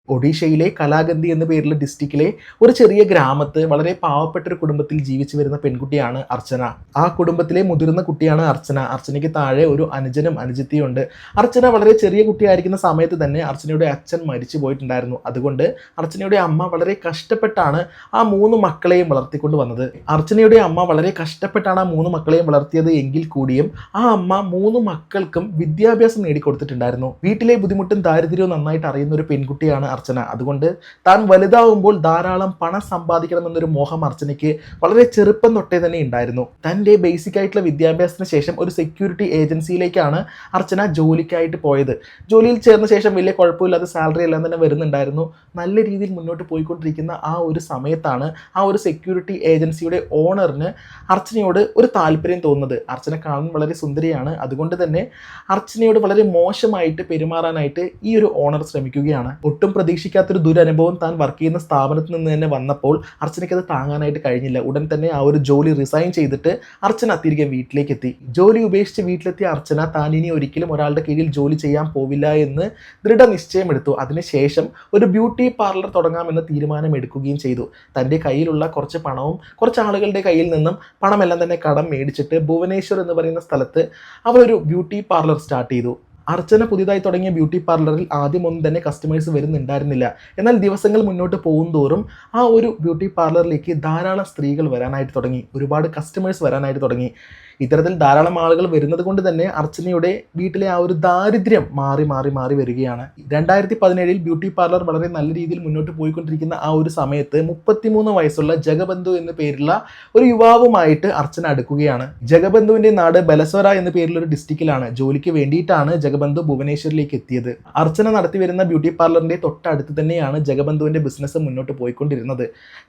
ഒഡീഷയിലെ കലാഗന്ധി എന്ന പേരുള്ള ഡിസ്ട്രിക്റ്റിലെ ഒരു ചെറിയ ഗ്രാമത്ത് വളരെ പാവപ്പെട്ട ഒരു കുടുംബത്തിൽ ജീവിച്ചു വരുന്ന പെൺകുട്ടിയാണ് അർച്ചന. ആ കുടുംബത്തിലെ മുതിർന്ന കുട്ടിയാണ് അർച്ചന. അർച്ചനയ്ക്ക് താഴെ ഒരു അനുജനും അനുജത്തിയും ഉണ്ട്. അർച്ചന വളരെ ചെറിയ കുട്ടിയായിരിക്കുന്ന സമയത്ത് തന്നെ അർച്ചനയുടെ അച്ഛൻ മരിച്ചു പോയിട്ടുണ്ടായിരുന്നു. അതുകൊണ്ട് അർച്ചനയുടെ അമ്മ വളരെ കഷ്ടപ്പെട്ടാണ് ആ മൂന്ന് മക്കളെയും വളർത്തിക്കൊണ്ട് വന്നത്. അർച്ചനയുടെ അമ്മ വളരെ കഷ്ടപ്പെട്ടാണ് ആ മൂന്ന് മക്കളെയും വളർത്തിയത് എങ്കിൽ കൂടിയും ആ അമ്മ മൂന്ന് മക്കൾക്കും വിദ്യാഭ്യാസം നേടിക്കൊടുത്തിട്ടുണ്ടായിരുന്നു. വീട്ടിലെ ബുദ്ധിമുട്ടും ദാരിദ്ര്യവും നന്നായിട്ട് അറിയുന്ന ഒരു പെൺകുട്ടിയാണ് അർച്ചന. അതുകൊണ്ട് താൻ വലുതാവുമ്പോൾ ധാരാളം പണം സമ്പാദിക്കണമെന്നൊരു മോഹം അർച്ചനയ്ക്ക് വളരെ ചെറുപ്പം തൊട്ടേ തന്നെ ഉണ്ടായിരുന്നു. തൻ്റെ ബേസിക് ആയിട്ടുള്ള വിദ്യാഭ്യാസത്തിന് ശേഷം ഒരു സെക്യൂരിറ്റി ഏജൻസിയിലേക്കാണ് അർച്ചന ജോലിക്കായിട്ട് പോയത്. ജോലിയിൽ ചേർന്ന ശേഷം വലിയ കുഴപ്പമില്ലാതെ സാലറി എല്ലാം തന്നെ വരുന്നുണ്ടായിരുന്നു. നല്ല രീതിയിൽ മുന്നോട്ട് പോയിക്കൊണ്ടിരിക്കുന്ന ആ ഒരു സമയത്താണ് ആ ഒരു സെക്യൂരിറ്റി ഏജൻസിയുടെ ഓണറിന് അർച്ചനയോട് ഒരു താല്പര്യം തോന്നുന്നത്. അർച്ചന കാണാൻ വളരെ സുന്ദരിയാണ്. അതുകൊണ്ട് തന്നെ അർച്ചനയോട് വളരെ മോശമായിട്ട് പെരുമാറാനായിട്ട് ഈ ഒരു ഓണർ ശ്രമിക്കുകയാണ്. ഒട്ടും പ്രതീക്ഷിക്കാത്തൊരു ദുരനുഭവം താൻ വർക്ക് ചെയ്യുന്ന സ്ഥാപനത്തിൽ നിന്ന് തന്നെ വന്നപ്പോൾ അർച്ചനയ്ക്ക് അത് താങ്ങാനായിട്ട് കഴിഞ്ഞില്ല. ഉടൻ തന്നെ ആ ഒരു ജോലി റിസൈൻ ചെയ്തിട്ട് അർച്ചന തിരികെ വീട്ടിലേക്ക് എത്തി. ജോലി ഉപേക്ഷിച്ച് വീട്ടിലെത്തിയ അർച്ചന താൻ ഇനി ഒരിക്കലും ഒരാളുടെ കീഴിൽ ജോലി ചെയ്യാൻ പോവില്ല എന്ന് ദൃഢനിശ്ചയമെടുത്തു. അതിനുശേഷം ഒരു ബ്യൂട്ടി പാർലർ തുടങ്ങാമെന്ന് തീരുമാനമെടുക്കുകയും ചെയ്തു. തൻ്റെ കയ്യിലുള്ള കുറച്ച് പണവും കുറച്ച് ആളുകളുടെ കയ്യിൽ നിന്നും പണമെല്ലാം തന്നെ കടം മേടിച്ചിട്ട് ഭുവനേശ്വർ എന്ന് പറയുന്ന സ്ഥലത്ത് അവർ ഒരു ബ്യൂട്ടി പാർലർ സ്റ്റാർട്ട് ചെയ്തു. അർച്ചന പുതിയതായി തുടങ്ങിയ ബ്യൂട്ടി പാർലറിൽ ആദ്യമൊന്നും തന്നെ കസ്റ്റമേഴ്സ് വരുന്നുണ്ടായിരുന്നില്ല. എന്നാൽ ദിവസങ്ങൾ മുന്നോട്ട് പോകുന്തോറും ആ ഒരു ബ്യൂട്ടി പാർലറിലേക്ക് ധാരാളം സ്ത്രീകൾ വരാനായിട്ട് തുടങ്ങി. ഒരുപാട് കസ്റ്റമേഴ്സ് വരാനായിട്ട് തുടങ്ങി. ഇത്തരത്തിൽ ധാരാളം ആളുകൾ വരുന്നത് കൊണ്ട് തന്നെ അർച്ചനയുടെ വീട്ടിലെ ആ ഒരു ദാരിദ്ര്യം മാറി മാറി മാറി വരികയാണ്. 2017 ബ്യൂട്ടി പാർലർ വളരെ നല്ല രീതിയിൽ മുന്നോട്ട് പോയിക്കൊണ്ടിരിക്കുന്ന ആ ഒരു സമയത്ത് 33 വയസ്സുള്ള ജഗബന്ധു എന്ന പേരുള്ള ഒരു യുവാവുമായിട്ട് അർച്ചന അടുക്കുകയാണ്. ജഗബന്ധുവിന്റെ നാട് ബലസ്വര എന്ന പേരുള്ള ഒരു ഡിസ്ട്രിക്റ്റിലാണ്. ജോലിക്ക് വേണ്ടിയിട്ടാണ് ജഗബന്ധു ഭുവനേശ്വരിലേക്ക് എത്തിയത്. അർച്ചന നടത്തി വരുന്ന ബ്യൂട്ടി പാർലറിന്റെ തൊട്ടടുത്ത് തന്നെയാണ് ജഗബന്ധുവിന്റെ ബിസിനസ് മുന്നോട്ട് പോയിക്കൊണ്ടിരുന്നത്.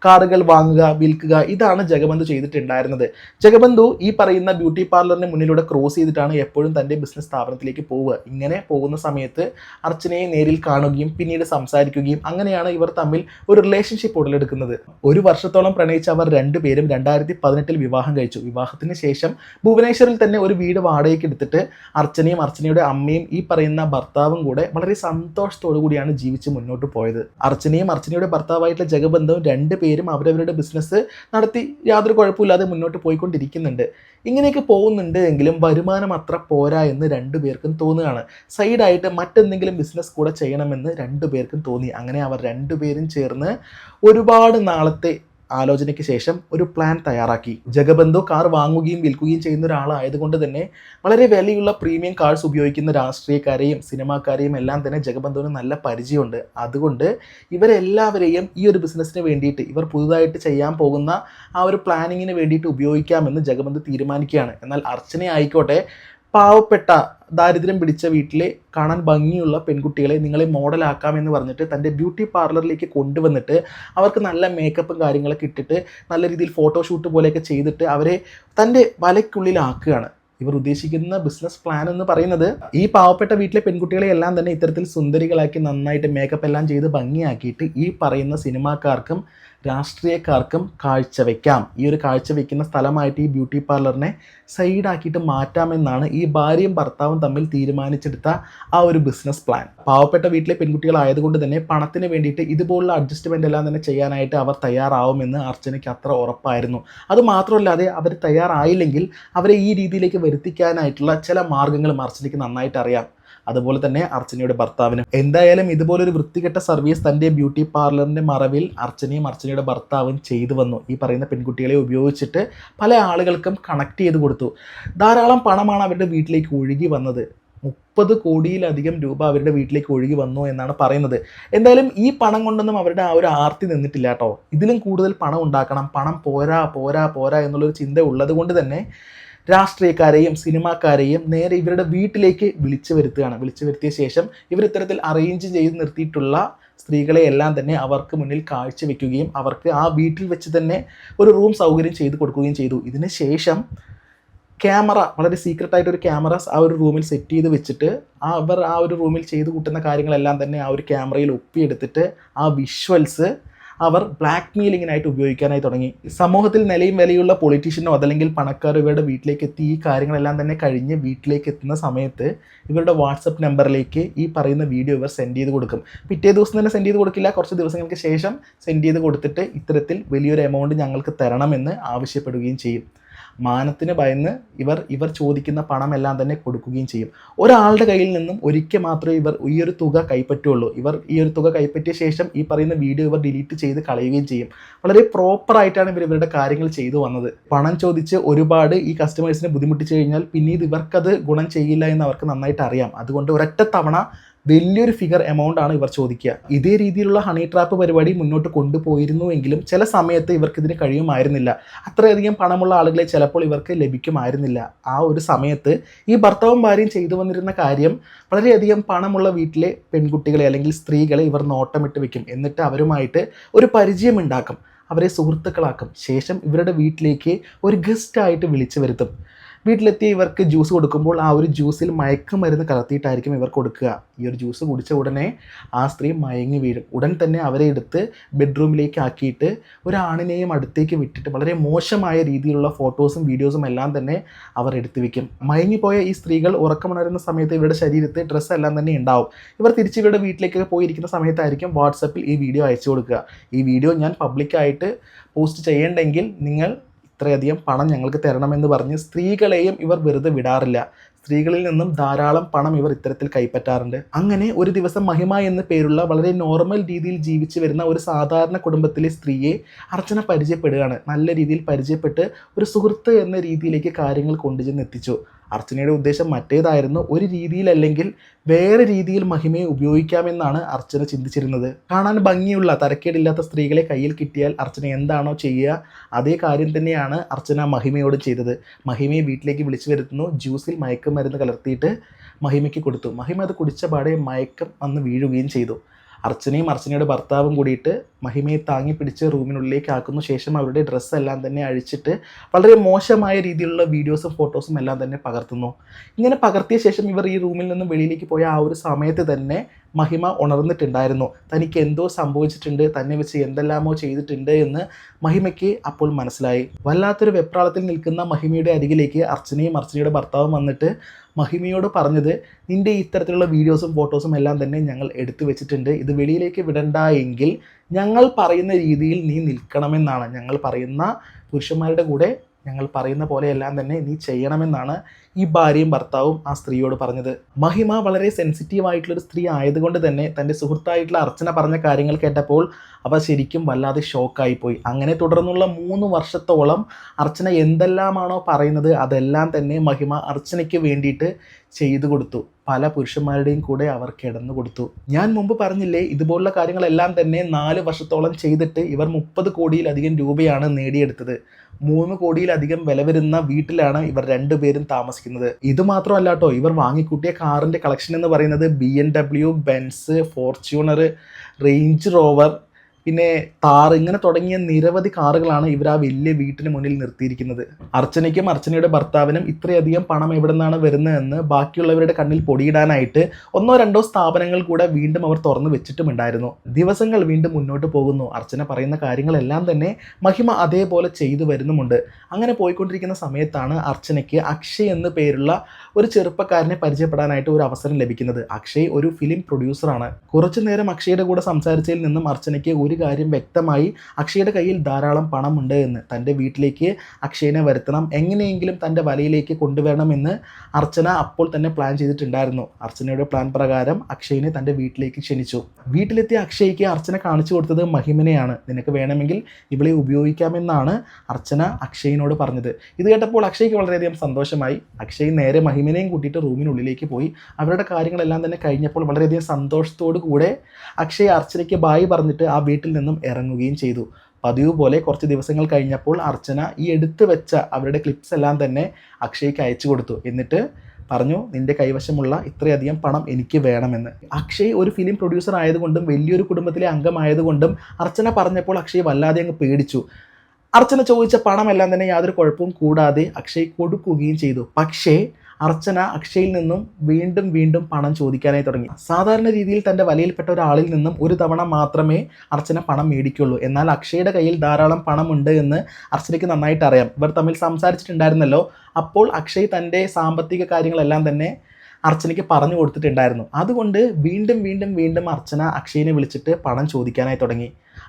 കാറുകൾ വാങ്ങുക, വിൽക്കുക, ഇതാണ് ജഗബന്ധു ചെയ്തിട്ടുണ്ടായിരുന്നത്. ജഗബന്ധു ഈ പറയുന്ന ബ്യൂട്ടി പാർലറിന് മുന്നിലൂടെ ക്രോസ് ചെയ്തിട്ടാണ് എപ്പോഴും തൻ്റെ ബിസിനസ് സ്ഥാപനത്തിലേക്ക് പോവുക. ഇങ്ങനെ പോകുന്ന സമയത്ത് അർച്ചനയെ നേരിൽ കാണുകയും പിന്നീട് സംസാരിക്കുകയും അങ്ങനെയാണ് ഇവർ തമ്മിൽ ഒരു റിലേഷൻഷിപ്പ് ഉടലെടുക്കുന്നത്. ഒരു വർഷത്തോളം പ്രണയിച്ച അവർ രണ്ടുപേരും 2018 വിവാഹം കഴിച്ചു. വിവാഹത്തിന് ശേഷം ഭുവനേശ്വറിൽ തന്നെ ഒരു വീട് വാടകയ്ക്ക് എടുത്തിട്ട് അർച്ചനയും അർച്ചനയുടെ അമ്മയും ഈ പറയുന്ന ഭർത്താവും കൂടെ വളരെ സന്തോഷത്തോടു കൂടിയാണ് ജീവിച്ച് മുന്നോട്ട് പോയത്. അർച്ചനയും അർച്ചനയുടെ ഭർത്താവായിട്ടുള്ള ജഗബന്ധവും രണ്ടുപേരും അവരവരുടെ ബിസിനസ് നടത്തി യാതൊരു കുഴപ്പമില്ലാതെ മുന്നോട്ട് പോയിക്കൊണ്ടിരിക്കുന്നുണ്ട്. ഇങ്ങനെയൊക്കെ പോകുന്നുണ്ട് എങ്കിലും വരുമാനം അത്ര പോരാ എന്ന് രണ്ടുപേർക്കും തോന്നുകയാണ്. സൈഡായിട്ട് മറ്റെന്തെങ്കിലും ബിസിനസ് കൂടെ ചെയ്യണമെന്ന് രണ്ടുപേർക്കും തോന്നി. അങ്ങനെ അവർ രണ്ടുപേരും ചേർന്ന് ഒരുപാട് നാളത്തെ ആലോചനയ്ക്ക് ശേഷം ഒരു പ്ലാൻ തയ്യാറാക്കി. ജഗബന്ധു കാർ വാങ്ങുകയും വിൽക്കുകയും ചെയ്യുന്ന ഒരാളായതുകൊണ്ട് തന്നെ വളരെ വിലയുള്ള പ്രീമിയം കാർസ് ഉപയോഗിക്കുന്ന രാഷ്ട്രീയക്കാരെയും സിനിമാക്കാരെയും എല്ലാം തന്നെ ജഗബന്ധുവിന് നല്ല പരിചയമുണ്ട്. അതുകൊണ്ട് ഇവരെല്ലാവരെയും ഈ ഒരു ബിസിനസ്സിന് വേണ്ടിയിട്ട് ഇവർ പുതുതായിട്ട് ചെയ്യാൻ പോകുന്ന ആ ഒരു പ്ലാനിങ്ങിന് വേണ്ടിയിട്ട് ഉപയോഗിക്കാമെന്ന് ജഗബന്ധു തീരുമാനിക്കുകയാണ്. എന്നാൽ അർച്ചന ആയിക്കോട്ടെ പാവപ്പെട്ട ദാരിദ്ര്യം പിടിച്ച വീട്ടിലെ കാണാൻ ഭംഗിയുള്ള പെൺകുട്ടികളെ നിങ്ങളെ മോഡലാക്കാമെന്ന് പറഞ്ഞിട്ട് തൻ്റെ ബ്യൂട്ടി പാർലറിലേക്ക് കൊണ്ടുവന്നിട്ട് അവർക്ക് നല്ല മേക്കപ്പും കാര്യങ്ങളൊക്കെ ഇട്ടിട്ട് നല്ല രീതിയിൽ ഫോട്ടോഷൂട്ട് പോലെയൊക്കെ ചെയ്തിട്ട് അവരെ തൻ്റെ വലയ്ക്കുള്ളിലാക്കുകയാണ്. ഇവർ ഉദ്ദേശിക്കുന്ന ബിസിനസ് പ്ലാൻ എന്ന് പറയുന്നത് ഈ പാവപ്പെട്ട വീട്ടിലെ പെൺകുട്ടികളെ എല്ലാം തന്നെ ഇത്തരത്തിൽ സുന്ദരികളാക്കി നന്നായിട്ട് മേക്കപ്പ് എല്ലാം ചെയ്ത് ഭംഗിയാക്കിയിട്ട് ഈ പറയുന്ന സിനിമാക്കാർക്കും രാഷ്ട്രീയക്കാർക്കും കാഴ്ചവെക്കാം. ഈ ഒരു കാഴ്ചവെക്കുന്ന സ്ഥലമായിട്ട് ഈ ബ്യൂട്ടി പാർലറിനെ സൈഡാക്കിയിട്ട് മാറ്റാമെന്നാണ് ഈ ഭാര്യയും ഭർത്താവും തമ്മിൽ തീരുമാനിച്ചെടുത്ത ആ ഒരു ബിസിനസ് പ്ലാൻ. പാവപ്പെട്ട വീട്ടിലെ പെൺകുട്ടികളായതുകൊണ്ട് തന്നെ പണത്തിന് വേണ്ടിയിട്ട് ഇതുപോലുള്ള അഡ്ജസ്റ്റ്മെൻ്റ് എല്ലാം തന്നെ ചെയ്യാനായിട്ട് അവർ തയ്യാറാവുമെന്ന് അർച്ചനയ്ക്ക് അത്ര ഉറപ്പായിരുന്നു. അതുമാത്രമല്ലാതെ അവർ തയ്യാറായില്ലെങ്കിൽ അവരെ ഈ രീതിയിലേക്ക് വരുത്തിക്കാനായിട്ടുള്ള ചില മാർഗ്ഗങ്ങളും അർച്ചനയ്ക്ക് നന്നായിട്ട് അറിയാം. അതുപോലെ തന്നെ അർച്ചനയുടെ ഭർത്താവിനും. എന്തായാലും ഇതുപോലൊരു വൃത്തികെട്ട സർവീസ് തൻ്റെ ബ്യൂട്ടി പാർലറിൻ്റെ മറവിൽ അർച്ചനയും അർച്ചനയുടെ ഭർത്താവും ചെയ്തു വന്നു. ഈ പറയുന്ന പെൺകുട്ടികളെ ഉപയോഗിച്ചിട്ട് പല ആളുകൾക്കും കണക്ട് ചെയ്ത് കൊടുത്തു. ധാരാളം പണമാണ് അവരുടെ വീട്ടിലേക്ക് ഒഴുകി വന്നത്. 30 കോടിയിലധികം രൂപ അവരുടെ വീട്ടിലേക്ക് ഒഴുകി വന്നു എന്നാണ് പറയുന്നത്. എന്തായാലും ഈ പണം കൊണ്ടൊന്നും അവരുടെ ആ ഒരു ആർത്തി നിന്നിട്ടില്ല കേട്ടോ. ഇതിലും കൂടുതൽ പണം ഉണ്ടാക്കണം, പണം പോരാ പോരാ പോരാ എന്നുള്ളൊരു ചിന്ത ഉള്ളത് കൊണ്ട് തന്നെ രാഷ്ട്രീയക്കാരെയും സിനിമാക്കാരെയും നേരെ ഇവരുടെ വീട്ടിലേക്ക് വിളിച്ചു വരുത്തിയ ശേഷം ഇവർ ഇത്തരത്തിൽ അറേഞ്ച് ചെയ്ത് നിർത്തിയിട്ടുള്ള സ്ത്രീകളെ എല്ലാം തന്നെ അവർക്ക് മുന്നിൽ കാഴ്ചവെക്കുകയും അവർക്ക് ആ വീട്ടിൽ വെച്ച് തന്നെ ഒരു റൂം സൗകര്യം ചെയ്ത് കൊടുക്കുകയും ചെയ്തു. ഇതിന് ശേഷം ക്യാമറ, വളരെ സീക്രട്ടായിട്ടൊരു ക്യാമറ ആ ഒരു റൂമിൽ സെറ്റ് ചെയ്ത് വെച്ചിട്ട് അവർ ആ ഒരു റൂമിൽ ചെയ്ത് കൂട്ടുന്ന കാര്യങ്ങളെല്ലാം തന്നെ ആ ഒരു ക്യാമറയിൽ ഒപ്പിയെടുത്തിട്ട് ആ വിഷ്വൽസ് അവർ ബ്ലാക്ക് മെയിലിങ്ങിനായിട്ട് ഉപയോഗിക്കാനായി തുടങ്ങി. സമൂഹത്തിൽ നിലയും വിലയുള്ള പൊളിറ്റീഷ്യനോ അതല്ലെങ്കിൽ പണക്കാരോ ഇവരുടെ വീട്ടിലേക്ക് എത്തി ഈ കാര്യങ്ങളെല്ലാം തന്നെ കഴിഞ്ഞ് വീട്ടിലേക്ക് എത്തുന്ന സമയത്ത് ഇവരുടെ വാട്സപ്പ് നമ്പറിലേക്ക് ഈ പറയുന്ന വീഡിയോ ഇവർ സെൻഡ് ചെയ്ത് കൊടുക്കും. പിറ്റേ ദിവസം തന്നെ സെൻഡ് ചെയ്ത് കൊടുക്കില്ല, കുറച്ച് ദിവസങ്ങൾക്ക് ശേഷം സെൻഡ് ചെയ്ത് കൊടുത്തിട്ട് ഇത്തരത്തിൽ വലിയൊരു എമൗണ്ട് ഞങ്ങൾക്ക് തരണമെന്ന് ആവശ്യപ്പെടുകയും ചെയ്യും. മാനത്തിന് ഭയന്ന് ഇവർ ചോദിക്കുന്ന പണമെല്ലാം തന്നെ കൊടുക്കുകയും ചെയ്യും. ഒരാളുടെ കയ്യിൽ നിന്നും ഒരിക്കൽ മാത്രമേ ഇവർ ഈ ഒരു തുക കൈപ്പറ്റുള്ളൂ. ഇവർ ഈ ഒരു തുക കൈപ്പറ്റിയ ശേഷം ഈ പറയുന്ന വീഡിയോ ഇവർ ഡിലീറ്റ് ചെയ്ത് കളയുകയും ചെയ്യും. വളരെ പ്രോപ്പറായിട്ടാണ് ഇവരുടെ കാര്യങ്ങൾ ചെയ്തു വന്നത്. പണം ചോദിച്ച് ഒരുപാട് ഈ കസ്റ്റമേഴ്സിനെ ബുദ്ധിമുട്ടിച്ച് കഴിഞ്ഞാൽ പിന്നീട് ഇവർക്കത് ഗുണം ചെയ്യില്ല എന്ന് അവർക്ക് നന്നായിട്ട് അറിയാം. അതുകൊണ്ട് ഒരൊറ്റ തവണ വലിയൊരു ഫിഗർ എമൗണ്ട് ആണ് ഇവർ ചോദിക്കുക. ഇതേ രീതിയിലുള്ള ഹണി ട്രാപ്പ് പരിപാടി മുന്നോട്ട് കൊണ്ടുപോയിരുന്നുവെങ്കിലും ചില സമയത്ത് ഇവർക്ക് ഇതിന് കഴിയുമായിരുന്നില്ല. അത്രയധികം പണമുള്ള ആളുകളെ ചിലപ്പോൾ ഇവർക്ക് ലഭിക്കുമായിരുന്നില്ല. ആ ഒരു സമയത്ത് ഈ ഭർത്താവും ഭാര്യയും ചെയ്തു വന്നിരുന്ന കാര്യം, വളരെയധികം പണമുള്ള വീട്ടിലെ പെൺകുട്ടികളെ അല്ലെങ്കിൽ സ്ത്രീകളെ ഇവർ നോട്ടമിട്ട് വെക്കും. എന്നിട്ട് അവരുമായിട്ട് ഒരു പരിചയം ഉണ്ടാക്കും, അവരെ സുഹൃത്തുക്കളാക്കും. ശേഷം ഇവരുടെ വീട്ടിലേക്ക് ഒരു ഗസ്റ്റായിട്ട് വിളിച്ചു വരുത്തും. വീട്ടിലെത്തി ഇവർക്ക് ജ്യൂസ് കൊടുക്കുമ്പോൾ ആ ഒരു ജ്യൂസിൽ മയക്കുമരുന്ന് കലർത്തിയിട്ടായിരിക്കും ഇവർ കൊടുക്കുക. ഈ ഒരു ജ്യൂസ് കുടിച്ച ഉടനെ ആ സ്ത്രീ മയങ്ങി വീഴും. ഉടൻ തന്നെ അവരെ എടുത്ത് ബെഡ്റൂമിലേക്ക് ആക്കിയിട്ട് ഒരാണിനെയും അടുത്തേക്ക് വിട്ടിട്ട് വളരെ മോശമായ രീതിയിലുള്ള ഫോട്ടോസും വീഡിയോസും എല്ലാം തന്നെ അവർ എടുത്തു വയ്ക്കും. മയങ്ങിപ്പോയ ഈ സ്ത്രീകൾ ഉറക്കമുണരുന്ന സമയത്ത് ഇവരുടെ ശരീരത്തിൽ ഡ്രസ്സ് എല്ലാം തന്നെ ഉണ്ടാവും. ഇവർ തിരിച്ച് ഇവരുടെ വീട്ടിലേക്ക് പോയിരിക്കുന്ന സമയത്തായിരിക്കും വാട്സപ്പിൽ ഈ വീഡിയോ അയച്ചു കൊടുക്കുക. ഈ വീഡിയോ ഞാൻ പബ്ലിക്കായിട്ട് പോസ്റ്റ് ചെയ്യേണ്ടെങ്കിൽ നിങ്ങൾ ഇത്രയധികം പണം ഞങ്ങൾക്ക് തരണമെന്ന് പറഞ്ഞ് സ്ത്രീകളെയും ഇവർ വെറുതെ വിടാറില്ല. സ്ത്രീകളിൽ നിന്നും ധാരാളം പണം ഇവർ ഇത്തരത്തിൽ കൈപ്പറ്റാറുണ്ട്. അങ്ങനെ ഒരു ദിവസം മഹിമ എന്ന പേരുള്ള വളരെ നോർമൽ രീതിയിൽ ജീവിച്ചു വരുന്ന ഒരു സാധാരണ കുടുംബത്തിലെ സ്ത്രീയെ അർച്ചന പരിചയപ്പെടുകയാണ്. നല്ല രീതിയിൽ പരിചയപ്പെട്ട് ഒരു സുഹൃത്ത് എന്ന രീതിയിലേക്ക് കാര്യങ്ങൾ കൊണ്ടുചെന്ന് എത്തിച്ചു. അർച്ചനയുടെ ഉദ്ദേശം മറ്റേതായിരുന്നു. ഒരു രീതിയിലല്ലെങ്കിൽ വേറെ രീതിയിൽ മഹിമയെ ഉപയോഗിക്കാമെന്നാണ് അർച്ചന ചിന്തിച്ചിരുന്നത്. കാണാൻ ഭംഗിയുള്ള തരക്കേടില്ലാത്ത സ്ത്രീകളെ കയ്യിൽ കിട്ടിയാൽ അർച്ചന എന്താണോ ചെയ്യുക അതേ കാര്യം തന്നെയാണ് അർച്ചന മഹിമയോട് ചെയ്തത്. മഹിമയെ വീട്ടിലേക്ക് വിളിച്ചു വരുത്തുന്നു. ജ്യൂസിൽ മയക്കുമരുന്ന് കലർത്തിയിട്ട് മഹിമയ്ക്ക് കൊടുത്തു. മഹിമ അത് കുടിച്ച പാടെ മയക്കം വന്ന് വീഴുകയും ചെയ്തു. അർച്ചനയും അർച്ചനയുടെ ഭർത്താവും കൂടിയിട്ട് മഹിമയെ താങ്ങി പിടിച്ച് റൂമിനുള്ളിലേക്ക് ആക്കുന്നു. ശേഷം അവരുടെ ഡ്രസ്സെല്ലാം തന്നെ അഴിച്ചിട്ട് വളരെ മോശമായ രീതിയിലുള്ള വീഡിയോസും ഫോട്ടോസും എല്ലാം തന്നെ പകർത്തുന്നു. ഇങ്ങനെ പകർത്തിയ ശേഷം ഇവർ ഈ റൂമിൽ നിന്നും വെളിയിലേക്ക് പോയ ആ ഒരു സമയത്ത് തന്നെ മഹിമ ഉണർന്നിട്ടുണ്ടായിരുന്നു. തനിക്ക് എന്തോ സംഭവിച്ചിട്ടുണ്ട്, തന്നെ വെച്ച് എന്തെല്ലാമോ ചെയ്തിട്ടുണ്ട് എന്ന് മഹിമയ്ക്ക് അപ്പോൾ മനസ്സിലായി. വല്ലാത്തൊരു വെപ്രാളത്തിൽ നിൽക്കുന്ന മഹിമയുടെ അരികിലേക്ക് അർച്ചനയും അർച്ചനയുടെ ഭർത്താവും വന്നിട്ട് മഹിമയോട് പറഞ്ഞത്, നിൻ്റെ ഇത്തരത്തിലുള്ള വീഡിയോസും ഫോട്ടോസും എല്ലാം തന്നെ ഞങ്ങൾ എടുത്തു വെച്ചിട്ടുണ്ട്. ഇത് വെളിയിലേക്ക് വിടണ്ട എങ്കിൽ ഞങ്ങൾ പറയുന്ന രീതിയിൽ നീ നിൽക്കണമെന്നാണ്. ഞങ്ങൾ പറയുന്ന പുരുഷന്മാരുടെ കൂടെ ഞങ്ങൾ പറയുന്ന പോലെയെല്ലാം തന്നെ നീ ചെയ്യണമെന്നാണ് ഈ ഭാര്യയും ഭർത്താവും ആ സ്ത്രീയോട് പറഞ്ഞത്. മഹിമ വളരെ സെൻസിറ്റീവ് ആയിട്ടുള്ളൊരു സ്ത്രീ ആയതുകൊണ്ട് തന്നെ തൻ്റെ സുഹൃത്തായിട്ടുള്ള അർച്ചന പറഞ്ഞ കാര്യങ്ങൾ കേട്ടപ്പോൾ അവ ശരിക്കും വല്ലാതെ ഷോക്കായിപ്പോയി. അങ്ങനെ തുടർന്നുള്ള 3 വർഷത്തോളം അർച്ചന എന്തെല്ലാമാണോ പറയുന്നത് അതെല്ലാം തന്നെ മഹിമ അർച്ചനയ്ക്ക് വേണ്ടിയിട്ട് ചെയ്തു കൊടുത്തു. പല പുരുഷന്മാരുടെയും കൂടെ അവർ കിടന്നു കൊടുത്തു. ഞാൻ മുമ്പ് പറഞ്ഞില്ലേ, ഇതുപോലുള്ള കാര്യങ്ങളെല്ലാം തന്നെ 4 വർഷത്തോളം ചെയ്തിട്ട് ഇവർ 30 കോടിയിലധികം രൂപയാണ് നേടിയെടുത്തത്. 3 കോടിയിലധികം വില വരുന്ന വീട്ടിലാണ് ഇവർ രണ്ടുപേരും താമസിക്കുന്നത്. ഇത് മാത്രമല്ല കേട്ടോ, ഇവർ വാങ്ങിക്കൂട്ടിയ കാറിൻ്റെ കളക്ഷൻ എന്ന് പറയുന്നത് BMW, Benz, Fortuner, range rover, പിന്നെ താർ, ഇങ്ങനെ തുടങ്ങിയ നിരവധി കാറുകളാണ് ഇവർ ആ വലിയ വീട്ടിന് മുന്നിൽ നിർത്തിയിരിക്കുന്നത്. അർച്ചനയ്ക്കും അർച്ചനയുടെ ഭർത്താവിനും ഇത്രയധികം പണം എവിടെ നിന്നാണ് വരുന്നതെന്ന് ബാക്കിയുള്ളവരുടെ കണ്ണിൽ പൊടിയിടാനായിട്ട് 1-2 സ്ഥാപനങ്ങൾ കൂടെ വീണ്ടും അവർ തുറന്നു വെച്ചിട്ടുമുണ്ടായിരുന്നു. ദിവസങ്ങൾ വീണ്ടും മുന്നോട്ട് പോകുന്നു. അർച്ചന പറയുന്ന കാര്യങ്ങളെല്ലാം തന്നെ മഹിമ അതേപോലെ ചെയ്തു വരുന്നുമുണ്ട്. അങ്ങനെ പോയിക്കൊണ്ടിരിക്കുന്ന സമയത്താണ് അർച്ചനയ്ക്ക് അക്ഷയ് എന്ന പേരുള്ള ഒരു ചെറുപ്പക്കാരനെ പരിചയപ്പെടാനായിട്ട് ഒരു അവസരം ലഭിക്കുന്നത്. അക്ഷയ് ഒരു ഫിലിം പ്രൊഡ്യൂസറാണ്. കുറച്ചു നേരം അക്ഷയുടെ കൂടെ സംസാരിച്ചതിൽ നിന്നും അർച്ചനയ്ക്ക് ഒരു കാര്യം വ്യക്തമായി, അക്ഷയുടെ കയ്യിൽ ധാരാളം പണമുണ്ട് എന്ന്. തൻ്റെ വീട്ടിലേക്ക് അക്ഷയനെ വരുത്തണം, എങ്ങനെയെങ്കിലും തൻ്റെ വലയിലേക്ക് കൊണ്ടുവരണമെന്ന് അർച്ചന അപ്പോൾ തന്നെ പ്ലാൻ ചെയ്തിട്ടുണ്ടായിരുന്നു. അർച്ചനയുടെ പ്ലാൻ പ്രകാരം അക്ഷയനെ തൻ്റെ വീട്ടിലേക്ക് ക്ഷണിച്ചു. വീട്ടിലെത്തിയ അക്ഷയ്ക്ക് അർച്ചന കാണിച്ചു കൊടുത്തത് മഹിമനെയാണ്. നിനക്ക് വേണമെങ്കിൽ ഇവളെ ഉപയോഗിക്കാമെന്നാണ് അർച്ചന അക്ഷയിനോട് പറഞ്ഞത്. ഇത് കേട്ടപ്പോൾ അക്ഷയ്ക്ക് വളരെയധികം സന്തോഷമായി. അക്ഷയ് നേരെ മഹിമനെയും കൂട്ടിയിട്ട് റൂമിനുള്ളിലേക്ക് പോയി. അവരുടെ കാര്യങ്ങളെല്ലാം തന്നെ കഴിഞ്ഞപ്പോൾ വളരെയധികം സന്തോഷത്തോടു കൂടെ അക്ഷയ് അർച്ചനയ്ക്ക് ബായ് പറഞ്ഞിട്ട് ആ വീട്ടിൽ നിന്നും ഇറങ്ങുകയും ചെയ്തു. പതിവ് പോലെ കുറച്ച് ദിവസങ്ങൾ കഴിഞ്ഞപ്പോൾ അർച്ചന ഈ എടുത്തു വെച്ച അവരുടെ ക്ലിപ്സ് എല്ലാം തന്നെ അക്ഷയ്ക്ക് അയച്ചു കൊടുത്തു. എന്നിട്ട് പറഞ്ഞു, നിൻ്റെ കൈവശമുള്ള ഇത്രയധികം പണം എനിക്ക് വേണമെന്ന്. അക്ഷയ് ഒരു ഫിലിം പ്രൊഡ്യൂസർ ആയതുകൊണ്ടും വലിയൊരു കുടുംബത്തിലെ അംഗമായതുകൊണ്ടും അർച്ചന പറഞ്ഞപ്പോൾ അക്ഷയ് വല്ലാതെ അങ്ങ് പേടിച്ചു. അർച്ചന ചോദിച്ച പണമെല്ലാം തന്നെ യാതൊരു കുഴപ്പവും കൂടാതെ അക്ഷയ് കൊടുക്കുകയും ചെയ്തു. പക്ഷേ അർച്ചന അക്ഷയിൽ നിന്നും വീണ്ടും വീണ്ടും പണം ചോദിക്കാനായി തുടങ്ങി. സാധാരണ രീതിയിൽ തൻ്റെ വലയിൽപ്പെട്ട ഒരാളിൽ നിന്നും ഒരു തവണ മാത്രമേ അർച്ചന പണം മേടിക്കുള്ളൂ. എന്നാൽ അക്ഷയുടെ കയ്യിൽ ധാരാളം പണമുണ്ട് എന്ന് അർച്ചനയ്ക്ക് നന്നായിട്ട് അറിയാം. ഇവർ തമ്മിൽ സംസാരിച്ചിട്ടുണ്ടായിരുന്നല്ലോ. അപ്പോൾ അക്ഷയ് തൻ്റെ സാമ്പത്തിക കാര്യങ്ങളെല്ലാം തന്നെ അർച്ചനയ്ക്ക് പറഞ്ഞു കൊടുത്തിട്ടുണ്ടായിരുന്നു. അതുകൊണ്ട് വീണ്ടും വീണ്ടും വീണ്ടും അർച്ചന അക്ഷയിനെ വിളിച്ചിട്ട് പണം ചോദിക്കാനായി തുടങ്ങി.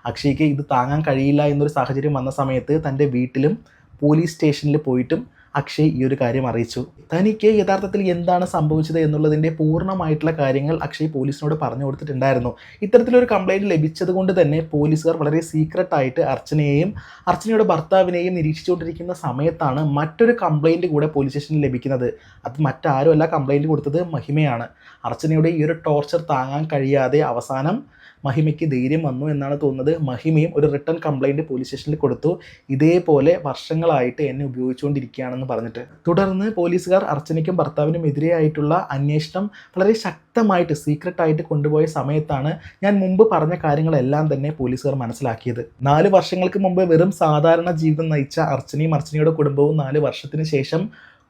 അക്ഷയ്ക്ക് ഇത് താങ്ങാൻ കഴിയില്ല എന്നൊരു സാഹചര്യം വന്ന സമയത്ത് തൻ്റെ വീട്ടിലും പോലീസ് സ്റ്റേഷനിൽ പോയിട്ടും അക്ഷയ് ഈ ഒരു കാര്യം അറിയിച്ചു. തനിക്ക് യഥാർത്ഥത്തിൽ എന്താണ് സംഭവിച്ചത് എന്നുള്ളതിൻ്റെ പൂർണ്ണമായിട്ടുള്ള കാര്യങ്ങൾ അക്ഷയ് പോലീസിനോട് പറഞ്ഞു കൊടുത്തിട്ടുണ്ടായിരുന്നു. ഇത്തരത്തിലൊരു കംപ്ലയിൻറ്റ് ലഭിച്ചത് കൊണ്ട് തന്നെ പോലീസുകാർ വളരെ സീക്രട്ടായിട്ട് അർച്ചനയെയും അർച്ചനയുടെ ഭർത്താവിനെയും നിരീക്ഷിച്ചുകൊണ്ടിരിക്കുന്ന സമയത്താണ് മറ്റൊരു കംപ്ലയിൻറ്റ് കൂടെ പോലീസ് സ്റ്റേഷനിൽ ലഭിക്കുന്നത്. അത് മറ്റാരുമല്ല, കംപ്ലയിൻറ്റ് കൊടുത്തത് മഹിമയാണ്. അർച്ചനയുടെ ഈ ഒരു ടോർച്ചർ താങ്ങാൻ കഴിയാതെ അവസാനം മഹിമയ്ക്ക് ധൈര്യം വന്നു എന്നാണ് തോന്നുന്നത്. മഹിമയും ഒരു റിട്ടേൺ കംപ്ലയിൻറ്റ് പോലീസ് സ്റ്റേഷനിൽ കൊടുത്തു. ഇതേപോലെ വർഷങ്ങളായിട്ട് എന്നെ ഉപയോഗിച്ചുകൊണ്ടിരിക്കുകയാണെന്ന് പറഞ്ഞിട്ട്. തുടർന്ന് പോലീസുകാർ അർച്ചനയ്ക്കും ഭർത്താവിനും എതിരെയായിട്ടുള്ള അന്വേഷണം വളരെ ശക്തമായിട്ട് സീക്രട്ടായിട്ട് കൊണ്ടുപോയ സമയത്താണ് ഞാൻ മുമ്പ് പറഞ്ഞ കാര്യങ്ങളെല്ലാം തന്നെ പോലീസുകാർ മനസ്സിലാക്കിയത്. 4 വർഷങ്ങൾക്ക് മുമ്പ് വെറും സാധാരണ ജീവിതം നയിച്ച അർച്ചനയും അർച്ചനയുടെ കുടുംബവും 4 വർഷത്തിന് ശേഷം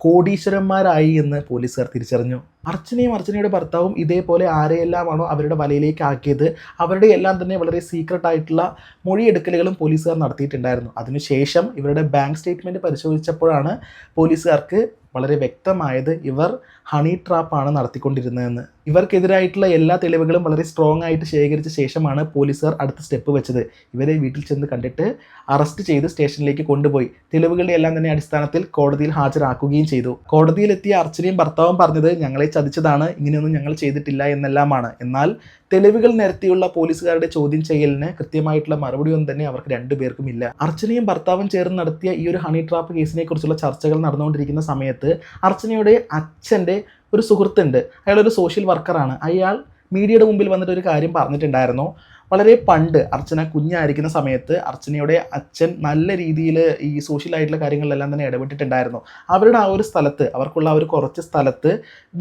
കോടീശ്വരന്മാരായി എന്ന് പോലീസുകാർ തിരിച്ചറിഞ്ഞു. അർച്ചനയും അർച്ചനയുടെ ഭർത്താവും ഇതേപോലെ ആരെയെല്ലാമാണോ അവരുടെ വലയിലേക്ക് ആക്കിയത് അവരുടെ എല്ലാം തന്നെ വളരെ സീക്രട്ടായിട്ടുള്ള മൊഴിയെടുക്കലുകളും പോലീസുകാർ നടത്തിയിട്ടുണ്ടായിരുന്നു. അതിനുശേഷം ഇവരുടെ ബാങ്ക് സ്റ്റേറ്റ്മെൻറ്റ് പരിശോധിച്ചപ്പോഴാണ് പോലീസുകാർക്ക് വളരെ വ്യക്തമായത് ഇവർ ഹണി ട്രാപ്പാണ് നടത്തിക്കൊണ്ടിരുന്നതെന്ന്. ഇവർക്കെതിരായിട്ടുള്ള എല്ലാ തെളിവുകളും വളരെ സ്ട്രോങ് ആയിട്ട് ശേഖരിച്ച ശേഷമാണ് പോലീസുകാർ അടുത്ത സ്റ്റെപ്പ് വെച്ചത്. ഇവരെ വീട്ടിൽ ചെന്ന് കണ്ടിട്ട് അറസ്റ്റ് ചെയ്ത് സ്റ്റേഷനിലേക്ക് കൊണ്ടുപോയി തെളിവുകളുടെ എല്ലാം തന്നെ അടിസ്ഥാനത്തിൽ കോടതിയിൽ ഹാജരാക്കുകയും ചെയ്തു. കോടതിയിലെത്തിയ അർച്ചനയും ഭർത്താവും പറഞ്ഞത് ഞങ്ങളെ ചതിച്ചതാണ്, ഇങ്ങനെയൊന്നും ഞങ്ങൾ ചെയ്തിട്ടില്ല എന്നെല്ലാമാണ്. എന്നാൽ തെളിവുകൾ നിരത്തിയുള്ള പോലീസുകാരുടെ ചോദ്യം ചെയ്യലിന് കൃത്യമായിട്ടുള്ള മറുപടി ഒന്നും തന്നെ അവർക്ക് രണ്ടുപേർക്കും ഇല്ല. അർച്ചനയും ഭർത്താവും ചേർന്ന് നടത്തിയ ഈ ഒരു ഹണി ട്രാപ്പ് കേസിനെ കുറിച്ചുള്ള ചർച്ചകൾ നടന്നുകൊണ്ടിരിക്കുന്ന സമയത്ത് അർച്ചനയുടെ അച്ഛൻ്റെ ഒരു സുഹൃത്തുണ്ട്. അയാളൊരു സോഷ്യൽ വർക്കറാണ്. അയാൾ മീഡിയയുടെ മുമ്പിൽ വന്നിട്ട് ഒരു കാര്യം പറഞ്ഞിട്ടുണ്ടായിരുന്നു. വളരെ പണ്ട് അർച്ചന കുഞ്ഞായിരിക്കുന്ന സമയത്ത് അർച്ചനയുടെ അച്ഛൻ നല്ല രീതിയിൽ ഈ സോഷ്യലായിട്ടുള്ള കാര്യങ്ങളിലെല്ലാം തന്നെ ഇടപെട്ടിട്ടുണ്ടായിരുന്നു. അവരുടെ ആ ഒരു സ്ഥലത്ത്, അവർക്കുള്ള ആ ഒരു കുറച്ച് സ്ഥലത്ത്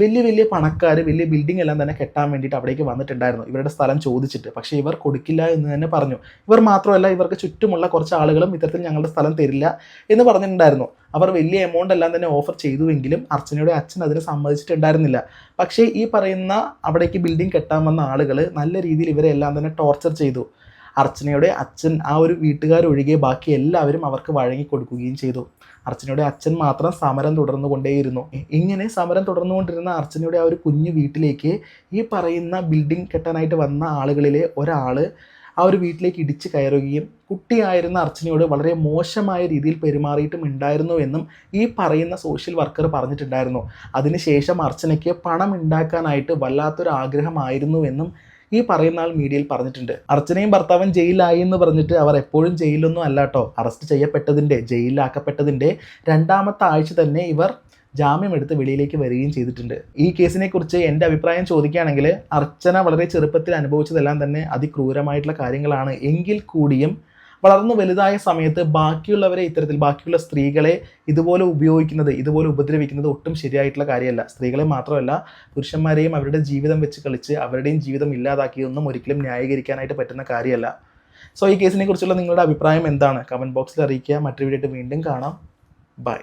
വലിയ വലിയ പണക്കാർ വലിയ ബിൽഡിംഗ് എല്ലാം തന്നെ കെട്ടാൻ വേണ്ടിയിട്ട് അവിടേക്ക് വന്നിട്ടുണ്ടായിരുന്നു ഇവരുടെ സ്ഥലം ചോദിച്ചിട്ട്. പക്ഷേ ഇവർ കൊടുക്കില്ല എന്ന് തന്നെ പറഞ്ഞു. ഇവർ മാത്രമല്ല, ഇവർക്ക് ചുറ്റുമുള്ള കുറച്ച് ആളുകളും ഇത്തരത്തിൽ ഞങ്ങളുടെ സ്ഥലം തരില്ല എന്ന് പറഞ്ഞിട്ടുണ്ടായിരുന്നു. അവർ വലിയ എമൗണ്ട് എല്ലാം തന്നെ ഓഫർ ചെയ്തുവെങ്കിലും അർച്ചനയുടെ അച്ഛൻ അതിന് സമ്മതിച്ചിട്ടുണ്ടായിരുന്നില്ല. പക്ഷേ ഈ പറയുന്ന അവിടേക്ക് ബിൽഡിംഗ് കെട്ടാൻ വന്ന ആളുകൾ നല്ല രീതിയിൽ ഇവരെ എല്ലാം തന്നെ ടോർച്ചർ ചെയ്തു. അർച്ചനയുടെ അച്ഛൻ, ആ ഒരു വീട്ടുകാരൊഴികെ ബാക്കി എല്ലാവരും അവർക്ക് വഴങ്ങി കൊടുക്കുകയും ചെയ്തു. അർച്ചനയുടെ അച്ഛൻ മാത്രം സമരം തുടർന്നു കൊണ്ടേയിരുന്നു. ഇങ്ങനെ സമരം തുടർന്നുകൊണ്ടിരുന്ന അർച്ചനയുടെ ആ ഒരു കുഞ്ഞു വീട്ടിലേക്ക് ഈ പറയുന്ന ബിൽഡിംഗ് കെട്ടാനായിട്ട് വന്ന ആളുകളിലെ ഒരാൾ ആ ഒരു വീട്ടിലേക്ക് ഇടിച്ച് കയറുകയും കുട്ടിയായിരുന്ന അർച്ചനയോട് വളരെ മോശമായ രീതിയിൽ പെരുമാറിയിട്ടും ഉണ്ടായിരുന്നു എന്നും ഈ പറയുന്ന സോഷ്യൽ വർക്കർ പറഞ്ഞിട്ടുണ്ടായിരുന്നു. അതിനുശേഷം അർച്ചനയ്ക്ക് പണം ഉണ്ടാക്കാനായിട്ട് വല്ലാത്തൊരു ആഗ്രഹമായിരുന്നു എന്നും ഈ പറയുന്ന ആൾ മീഡിയയിൽ പറഞ്ഞിട്ടുണ്ട്. അർച്ചനയും ഭർത്താവും ജയിലിലായി എന്ന് പറഞ്ഞിട്ട് അവർ എപ്പോഴും ജയിലൊന്നും അല്ല കേട്ടോ. അറസ്റ്റ് ചെയ്യപ്പെട്ടതിൻ്റെ, ജയിലിലാക്കപ്പെട്ടതിൻ്റെ 2ാമത്തെ ആഴ്ച തന്നെ ഇവർ ജാമ്യമെടുത്ത് വെളിയിലേക്ക് വരികയും ചെയ്തിട്ടുണ്ട്. ഈ കേസിനെ കുറിച്ച് എൻ്റെ അഭിപ്രായം ചോദിക്കുകയാണെങ്കിൽ അർച്ചന വളരെ ചെറുപ്പത്തിൽ അനുഭവിച്ചതെല്ലാം തന്നെ അതിക്രൂരമായിട്ടുള്ള കാര്യങ്ങളാണ്. എങ്കിൽ കൂടിയും വളർന്നു വലുതായ സമയത്ത് ബാക്കിയുള്ളവരെ ഇത്തരത്തിൽ, ബാക്കിയുള്ള സ്ത്രീകളെ ഇതുപോലെ ഉപയോഗിക്കുന്നത്, ഇതുപോലെ ഉപദ്രവിക്കുന്നത് ഒട്ടും ശരിയായിട്ടുള്ള കാര്യമല്ല. സ്ത്രീകളെ മാത്രമല്ല, പുരുഷന്മാരെയും അവരുടെ ജീവിതം വെച്ച് കളിച്ച് അവരുടെയും ജീവിതം ഇല്ലാതാക്കിയൊന്നും ഒരിക്കലും ന്യായീകരിക്കാനായിട്ട് പറ്റുന്ന കാര്യമല്ല. സോ ഈ കേസിനെ കുറിച്ചുള്ള നിങ്ങളുടെ അഭിപ്രായം എന്താണ്? കമൻറ്റ് ബോക്സിൽ അറിയിക്കുക. മറ്റൊരു വീഡിയോ വീണ്ടും കാണാം. ബൈ.